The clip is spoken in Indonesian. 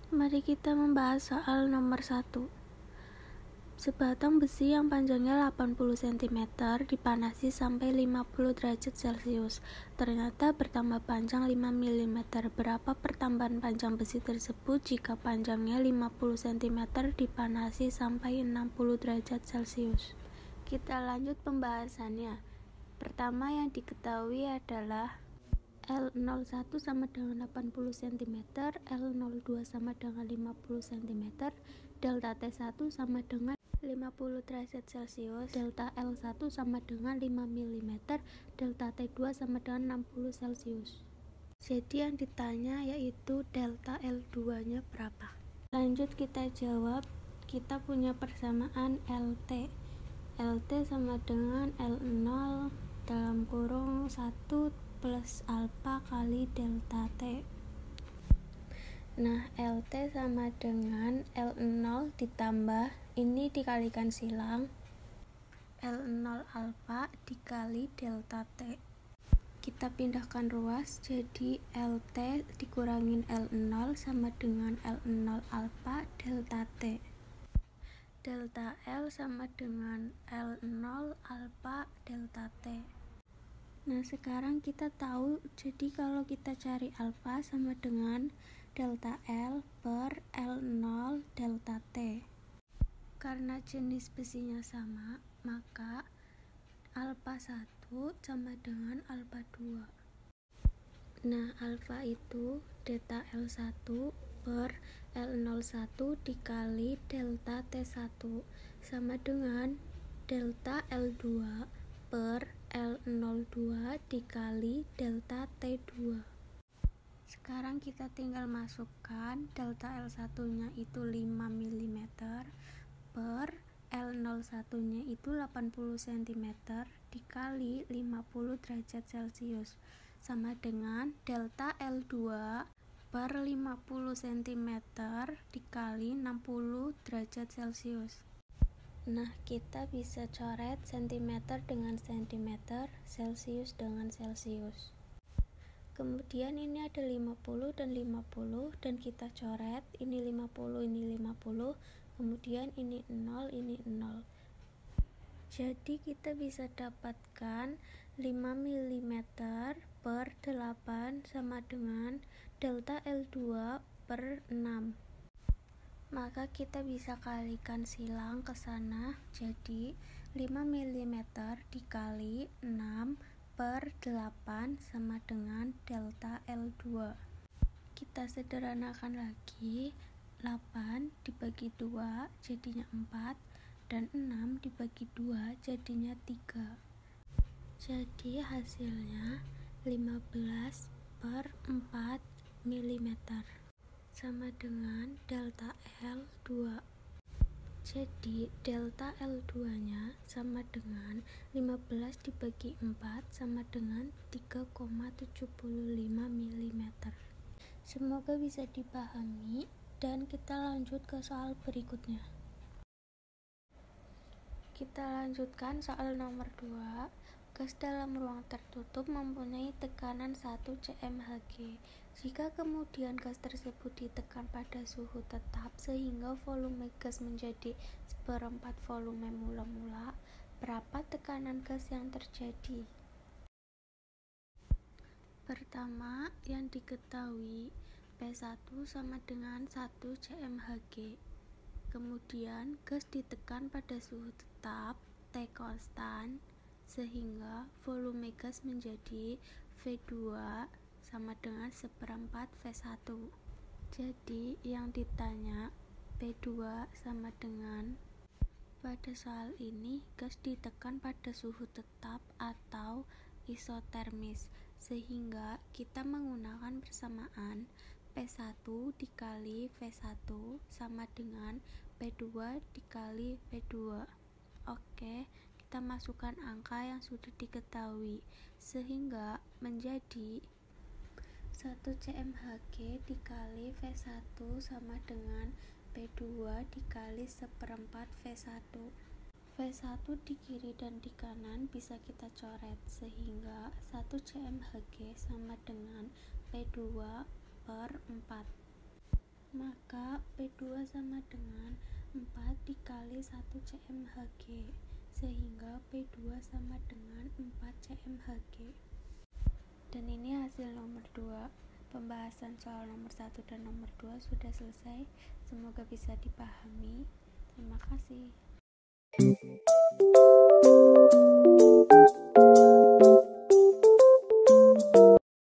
Mari kita membahas soal nomor 1. Sebatang besi yang panjangnya 80 cm dipanasi sampai 50 derajat Celcius. Ternyata bertambah panjang 5 mm. Berapa pertambahan panjang besi tersebut jika panjangnya 50 cm dipanasi sampai 60 derajat Celcius? Kita lanjut pembahasannya. Pertama yang diketahui adalah L01 sama dengan 80 cm, L02 sama dengan 50 cm, delta T1 sama dengan 50 derajat Celcius, delta L1 sama dengan 5 mm, delta T2 sama dengan 60 Celcius. Jadi yang ditanya yaitu delta L2 nya berapa. Lanjut kita jawab. Kita punya persamaan LT. LT sama dengan L0 dalam kurung 1 plus alfa kali delta T. Nah, LT sama dengan L0 ditambah, ini dikalikan silang, L0 alfa dikali delta T. Kita pindahkan ruas, jadi LT dikurangin L0 sama dengan L0 alfa delta T. Delta L sama dengan L0 alfa delta T. Nah, sekarang kita tahu, jadi kalau kita cari alfa sama dengan delta L per L0 delta T. Karena jenis besinya sama, maka alfa 1 sama dengan alfa 2. Nah, alfa itu delta L1 per L01 dikali delta T1 sama dengan delta L2 per L02 dikali delta T2. Sekarang kita tinggal masukkan delta L1 nya itu 5 mm per L01 nya itu 80 cm dikali 50 derajat Celcius sama dengan delta L2 per 50 cm dikali 60 derajat Celcius. Nah, kita bisa coret cm dengan cm, Celcius dengan Celcius. Kemudian ini ada 50 dan 50 dan kita coret, ini 50, ini 50, kemudian ini 0, ini 0. Jadi kita bisa dapatkan 5 mm per 8 sama dengan delta L2 per 6. Maka kita bisa kalikan silang ke sana, jadi 5 mm dikali 6 per 8 sama dengan delta L2. Kita sederhanakan lagi, 8 dibagi 2 jadinya 4 dan 6 dibagi 2 jadinya 3. Jadi hasilnya 15 per 4 mm sama dengan delta L2. Jadi delta L2 nya sama dengan 15 dibagi 4 sama dengan 3,75 mm. Semoga bisa dipahami dan kita lanjut ke soal berikutnya. Kita lanjutkan soal nomor 2. Gas dalam ruang tertutup mempunyai tekanan 1 cmHg. Jika kemudian gas tersebut ditekan pada suhu tetap sehingga volume gas menjadi 1/4 volume mula-mula, berapa tekanan gas yang terjadi? Pertama, yang diketahui P1 sama dengan 1 cmHg. Kemudian gas ditekan pada suhu tetap T konstan sehingga volume gas menjadi V2 sama dengan 1/4 V1. Jadi yang ditanya P2 sama dengan, pada soal ini gas ditekan pada suhu tetap atau isotermis, sehingga kita menggunakan persamaan P1 dikali V1 sama dengan P2 dikali V2. Oke, kita masukkan angka yang sudah diketahui sehingga menjadi 1 cmHg dikali V1 sama dengan P2 dikali 1/4 V1. V1 di kiri dan di kanan bisa kita coret, sehingga 1 cmHg sama dengan P2 per 4. Maka P2 sama dengan 4 dikali 1 cmHg, sehingga P2 sama dengan 4 cmHg. Dan ini hasil nomor 2. Pembahasan soal nomor 1 dan nomor 2 sudah selesai. Semoga bisa dipahami. Terima kasih.